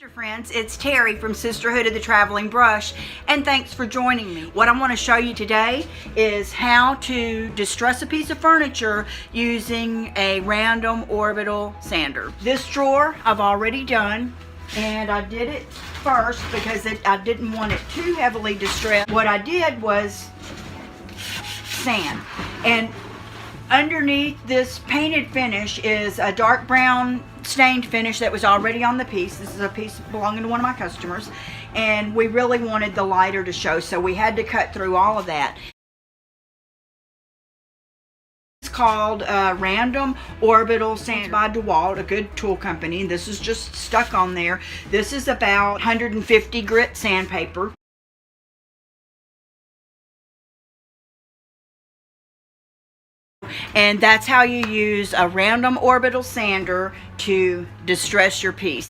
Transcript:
Friends, it's Terry from Sisterhood of the Traveling Brush, and thanks for joining me. What I want to show you today is how to distress a piece of furniture using a random orbital sander. This drawer I've already done, and I did it first because I didn't want it too heavily distressed. What I did was sand, and underneath this painted finish is a dark brown stained finish that was already on the piece. This is a piece belonging to one of my customers, and we really wanted the lighter to show, so we had to cut through all of that. It's called Random Orbital Sand by DeWalt, a good tool company. This is just stuck on there. This is about 150 grit sandpaper. And that's how you use a random orbital sander to distress your piece.